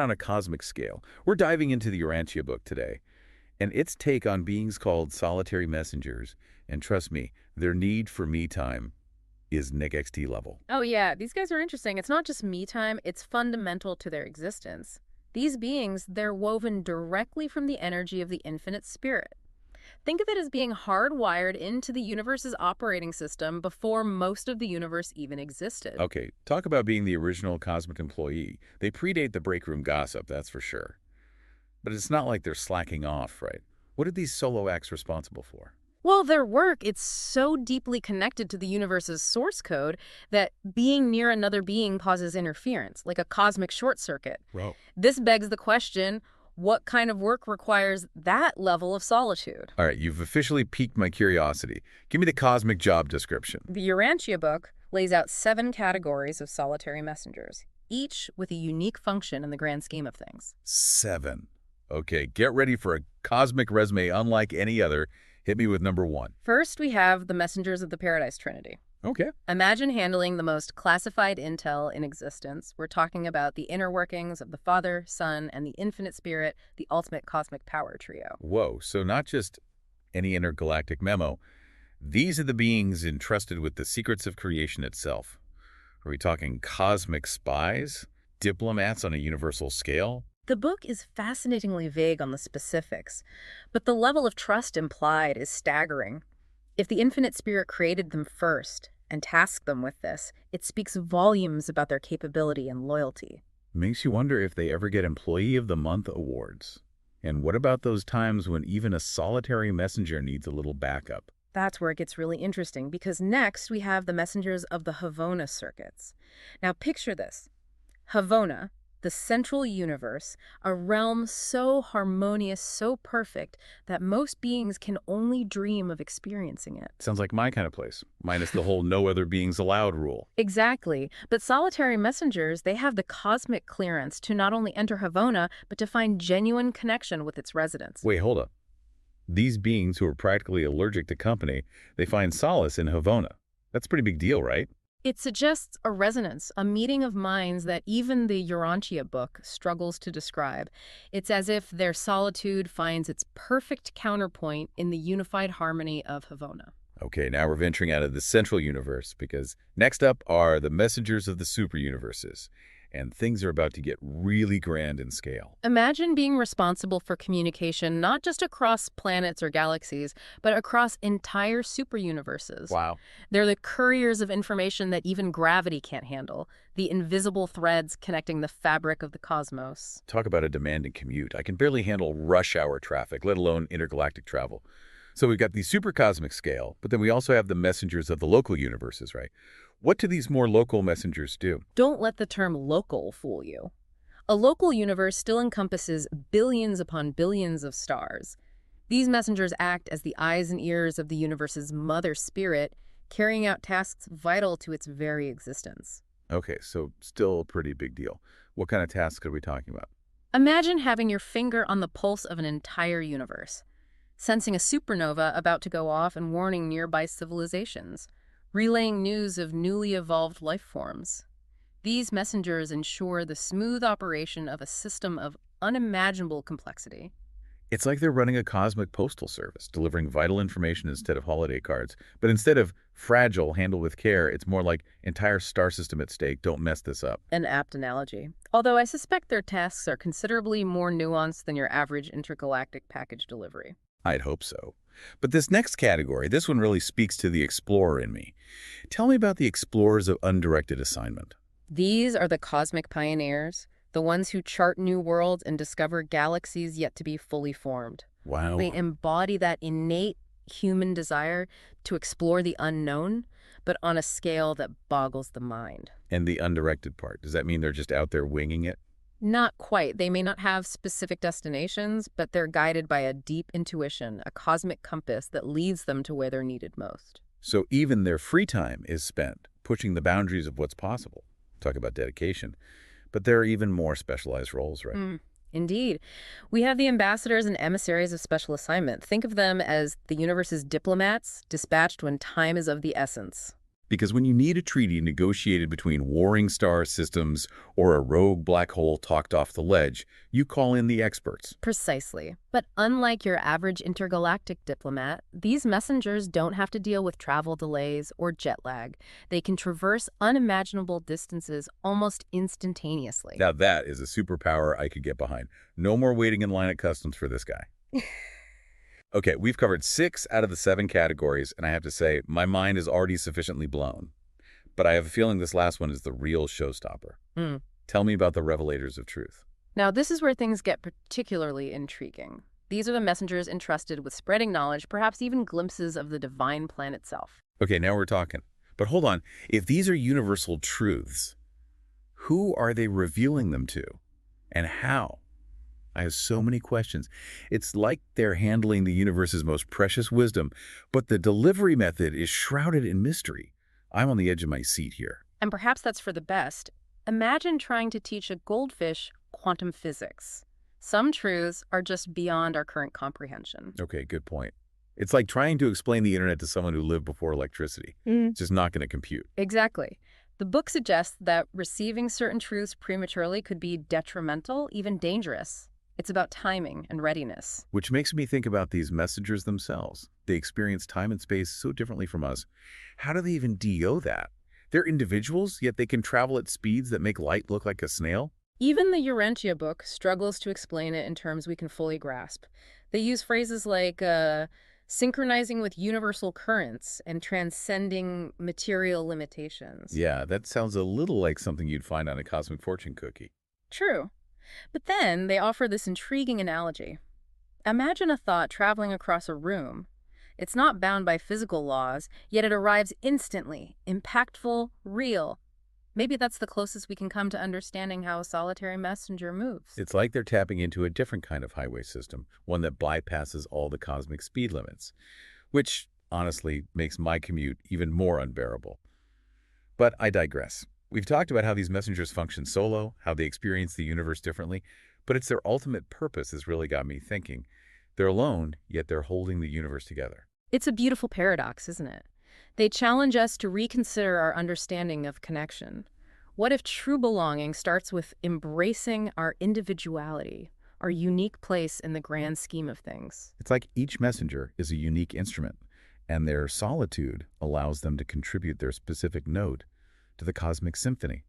On a cosmic scale, we're diving into the Urantia book today, and its take on beings called solitary messengers. And trust me, their need for me time is Nick XT level. Oh yeah, these guys are interesting. It's not just me time, it's fundamental to their existence. These beings, they're woven directly from the energy of the infinite spirit. Think of it as being hardwired into the universe's operating system before most of the universe even existed. Okay, talk about being the original cosmic employee. They predate the break room gossip, that's for sure. But it's not like they're slacking off, right? What are these solo acts responsible for? Well, their work, it's so deeply connected to the universe's source code that being near another being causes interference, like a cosmic short circuit. Bro. This begs the question, what kind of work requires that level of solitude? All right, you've officially piqued my curiosity. Give me the cosmic job description. The Urantia book lays out 7 categories of solitary messengers, each with a unique function in the grand scheme of things. 7. Okay, get ready for a cosmic resume unlike any other. Hit me with number 1. First, we have the messengers of the Paradise Trinity. Okay. Imagine handling the most classified intel in existence. We're talking about the inner workings of the Father, Son, and the Infinite Spirit, the ultimate cosmic power trio. Whoa, so not just any intergalactic memo. These are the beings entrusted with the secrets of creation itself. Are we talking cosmic spies? Diplomats on a universal scale? The book is fascinatingly vague on the specifics, but the level of trust implied is staggering. If the Infinite Spirit created them first and tasked them with this, it speaks volumes about their capability and loyalty. Makes you wonder if they ever get Employee of the Month awards. And what about those times when even a solitary messenger needs a little backup? That's where it gets really interesting, because next we have the messengers of the Havona circuits. Now picture this. Havona, the central universe, a realm so harmonious, so perfect, that most beings can only dream of experiencing it. Sounds like my kind of place, minus the whole no other beings allowed rule. Exactly. But solitary messengers, they have the cosmic clearance to not only enter Havona, but to find genuine connection with its residents. Wait, hold up. These beings who are practically allergic to company, they find solace in Havona. That's a pretty big deal, right? It suggests a resonance, a meeting of minds that even the Urantia book struggles to describe. It's as if their solitude finds its perfect counterpoint in the unified harmony of Havona. Okay, now we're venturing out of the central universe, because next up are the messengers of the super universes. And things are about to get really grand in scale. Imagine being responsible for communication not just across planets or galaxies, but across entire super-universes. Wow. They're the couriers of information that even gravity can't handle, the invisible threads connecting the fabric of the cosmos. Talk about a demanding commute. I can barely handle rush hour traffic, let alone intergalactic travel. So we've got the super cosmic scale, but then we also have the messengers of the local universes, right? What do these more local messengers do? Don't let the term local fool you. A local universe still encompasses billions upon billions of stars. These messengers act as the eyes and ears of the universe's mother spirit, carrying out tasks vital to its very existence. Okay, so still a pretty big deal. What kind of tasks are we talking about? Imagine having your finger on the pulse of an entire universe, sensing a supernova about to go off and warning nearby civilizations, relaying news of newly evolved life forms. These messengers ensure the smooth operation of a system of unimaginable complexity. It's like they're running a cosmic postal service, delivering vital information instead of holiday cards. But instead of fragile, handle with care, it's more like entire star system at stake, don't mess this up. An apt analogy. Although I suspect their tasks are considerably more nuanced than your average intergalactic package delivery. I'd hope so. But this next category, this one really speaks to the explorer in me. Tell me about the explorers of undirected assignment. These are the cosmic pioneers, the ones who chart new worlds and discover galaxies yet to be fully formed. Wow. They embody that innate human desire to explore the unknown, but on a scale that boggles the mind. And the undirected part, does that mean they're just out there winging it? Not quite. They may not have specific destinations, but they're guided by a deep intuition, a cosmic compass that leads them to where they're needed most. So even their free time is spent pushing the boundaries of what's possible. Talk about dedication. But there are even more specialized roles, right? Indeed. We have the ambassadors and emissaries of special assignment. Think of them as the universe's diplomats, dispatched when time is of the essence. Because when you need a treaty negotiated between warring star systems or a rogue black hole talked off the ledge, you call in the experts. Precisely. But unlike your average intergalactic diplomat, these messengers don't have to deal with travel delays or jet lag. They can traverse unimaginable distances almost instantaneously. Now that is a superpower I could get behind. No more waiting in line at customs for this guy. Okay, we've covered 6 out of the 7 categories, and I have to say, my mind is already sufficiently blown. But I have a feeling this last one is the real showstopper. Tell me about the revelators of truth. Now, this is where things get particularly intriguing. These are the messengers entrusted with spreading knowledge, perhaps even glimpses of the divine plan itself. Okay, now we're talking. But hold on, if these are universal truths, who are they revealing them to? And how? I have so many questions. It's like they're handling the universe's most precious wisdom, but the delivery method is shrouded in mystery. I'm on the edge of my seat here. And perhaps that's for the best. Imagine trying to teach a goldfish quantum physics. Some truths are just beyond our current comprehension. Okay, good point. It's like trying to explain the internet to someone who lived before electricity. It's just not going to compute. Exactly. The book suggests that receiving certain truths prematurely could be detrimental, even dangerous. It's about timing and readiness. Which makes me think about these messengers themselves. They experience time and space so differently from us. How do they even DO that? They're individuals, yet they can travel at speeds that make light look like a snail? Even the Urantia book struggles to explain it in terms we can fully grasp. They use phrases like synchronizing with universal currents and transcending material limitations. Yeah, that sounds a little like something you'd find on a cosmic fortune cookie. True. But then they offer this intriguing analogy. Imagine a thought traveling across a room. It's not bound by physical laws, yet it arrives instantly, impactful, real. Maybe that's the closest we can come to understanding how a solitary messenger moves. It's like they're tapping into a different kind of highway system, one that bypasses all the cosmic speed limits, which, honestly, makes my commute even more unbearable. But I digress. We've talked about how these messengers function solo, how they experience the universe differently, but it's their ultimate purpose that's really got me thinking. They're alone, yet they're holding the universe together. It's a beautiful paradox, isn't it? They challenge us to reconsider our understanding of connection. What if true belonging starts with embracing our individuality, our unique place in the grand scheme of things? It's like each messenger is a unique instrument, and their solitude allows them to contribute their specific note to the cosmic symphony.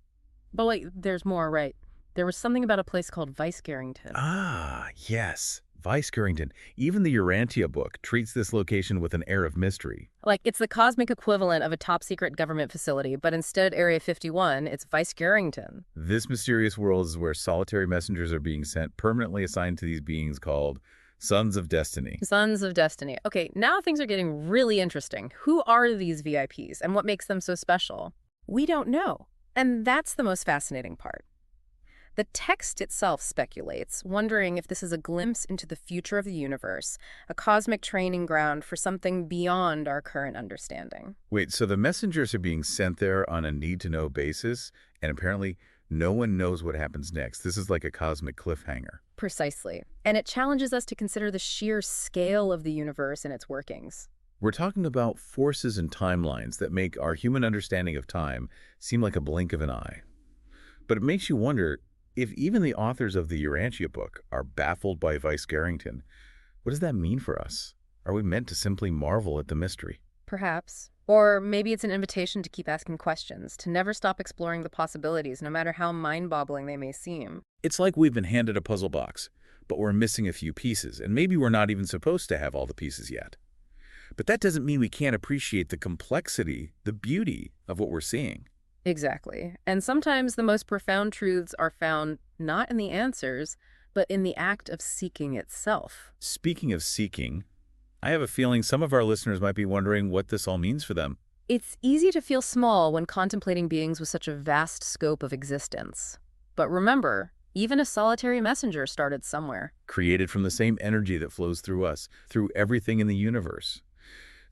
But wait, there's more, right? There was something about a place called Vice-Garrington. Ah, yes. Vice-Garrington. Even the Urantia book treats this location with an air of mystery. Like, it's the cosmic equivalent of a top-secret government facility, but instead Area 51, it's Vice-Garrington. This mysterious world is where solitary messengers are being sent, permanently assigned to these beings called Sons of Destiny. Sons of Destiny. Okay, now things are getting really interesting. Who are these VIPs, and what makes them so special? We don't know. And that's the most fascinating part. The text itself speculates, wondering if this is a glimpse into the future of the universe, a cosmic training ground for something beyond our current understanding. Wait, so the messengers are being sent there on a need-to-know basis, and apparently no one knows what happens next. This is like a cosmic cliffhanger. Precisely. And it challenges us to consider the sheer scale of the universe and its workings. We're talking about forces and timelines that make our human understanding of time seem like a blink of an eye. But it makes you wonder, if even the authors of the Urantia book are baffled by Vice-Garrington, what does that mean for us? Are we meant to simply marvel at the mystery? Perhaps. Or maybe it's an invitation to keep asking questions, to never stop exploring the possibilities, no matter how mind-boggling they may seem. It's like we've been handed a puzzle box, but we're missing a few pieces, and maybe we're not even supposed to have all the pieces yet. But that doesn't mean we can't appreciate the complexity, the beauty of what we're seeing. Exactly. And sometimes the most profound truths are found not in the answers, but in the act of seeking itself. Speaking of seeking, I have a feeling some of our listeners might be wondering what this all means for them. It's easy to feel small when contemplating beings with such a vast scope of existence. But remember, even a solitary messenger started somewhere. Created from the same energy that flows through us, through everything in the universe.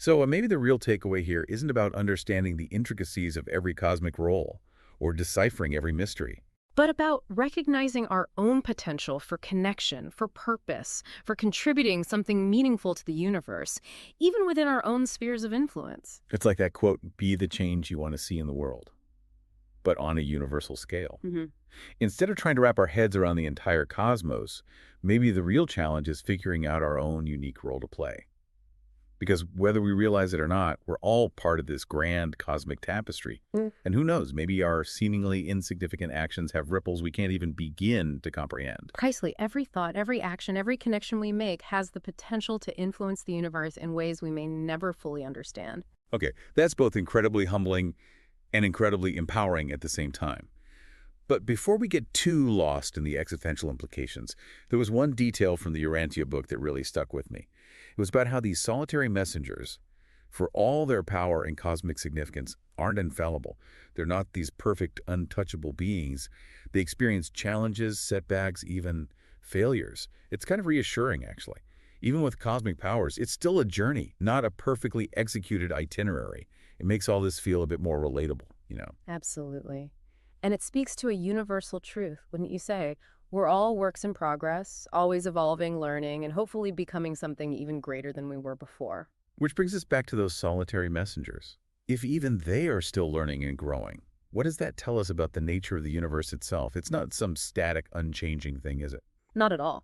So maybe the real takeaway here isn't about understanding the intricacies of every cosmic role or deciphering every mystery. but about recognizing our own potential for connection, for purpose, for contributing something meaningful to the universe, even within our own spheres of influence. It's like that quote, be the change you want to see in the world, but on a universal scale. Instead of trying to wrap our heads around the entire cosmos, maybe the real challenge is figuring out our own unique role to play. Because whether we realize it or not, we're all part of this grand cosmic tapestry. And who knows, maybe our seemingly insignificant actions have ripples we can't even begin to comprehend. Precisely. Every thought, every action, every connection we make has the potential to influence the universe in ways we may never fully understand. Okay, that's both incredibly humbling and incredibly empowering at the same time. But before we get too lost in the existential implications, there was one detail from the Urantia book that really stuck with me. It was about how these solitary messengers, for all their power and cosmic significance, aren't infallible. They're not these perfect, untouchable beings. They experience challenges, setbacks, even failures. It's kind of reassuring, actually. Even with cosmic powers, it's still a journey, not a perfectly executed itinerary. It makes all this feel a bit more relatable, you know? Absolutely. And it speaks to a universal truth, wouldn't you say? We're all works in progress, always evolving, learning, and hopefully becoming something even greater than we were before. Which brings us back to those solitary messengers. If even they are still learning and growing, what does that tell us about the nature of the universe itself? It's not some static, unchanging thing, is it? Not at all.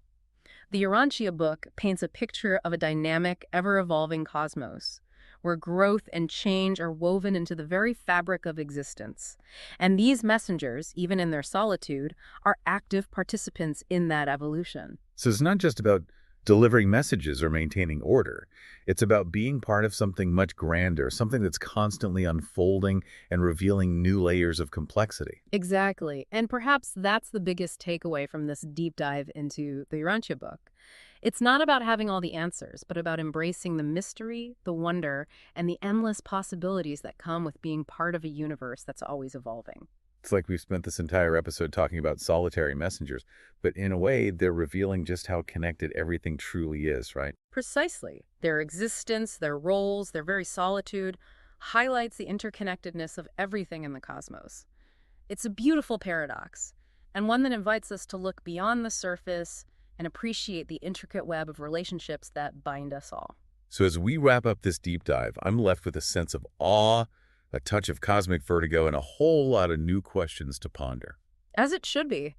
The Urantia book paints a picture of a dynamic, ever-evolving cosmos, where growth and change are woven into the very fabric of existence. And these messengers, even in their solitude, are active participants in that evolution. So it's not just about delivering messages or maintaining order. It's about being part of something much grander, something that's constantly unfolding and revealing new layers of complexity. Exactly. And perhaps that's the biggest takeaway from this deep dive into the Urantia book. It's not about having all the answers, but about embracing the mystery, the wonder, and the endless possibilities that come with being part of a universe that's always evolving. It's like we've spent this entire episode talking about solitary messengers, but in a way, they're revealing just how connected everything truly is, right? Precisely. Their existence, their roles, their very solitude highlights the interconnectedness of everything in the cosmos. It's a beautiful paradox, and one that invites us to look beyond the surface and appreciate the intricate web of relationships that bind us all. So as we wrap up this deep dive, I'm left with a sense of awe, a touch of cosmic vertigo, and a whole lot of new questions to ponder. As it should be,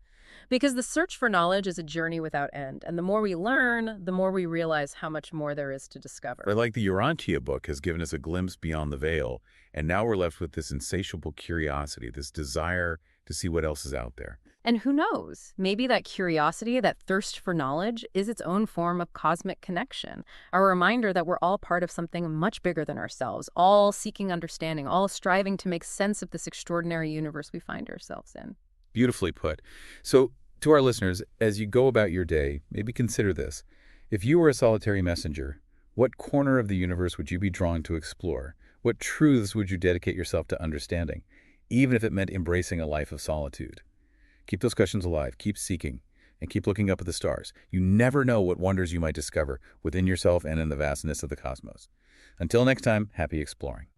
because the search for knowledge is a journey without end, and the more we learn, the more we realize how much more there is to discover. Or like the Urantia book has given us a glimpse beyond the veil, and now we're left with this insatiable curiosity, this desire to see what else is out there. And who knows, maybe that curiosity, that thirst for knowledge, is its own form of cosmic connection, a reminder that we're all part of something much bigger than ourselves, all seeking understanding, all striving to make sense of this extraordinary universe we find ourselves in. Beautifully put. So to our listeners, as you go about your day, maybe consider this. If you were a solitary messenger, what corner of the universe would you be drawn to explore? What truths would you dedicate yourself to understanding, even if it meant embracing a life of solitude? Keep those questions alive, keep seeking, and keep looking up at the stars. You never know what wonders you might discover within yourself and in the vastness of the cosmos. Until next time, happy exploring.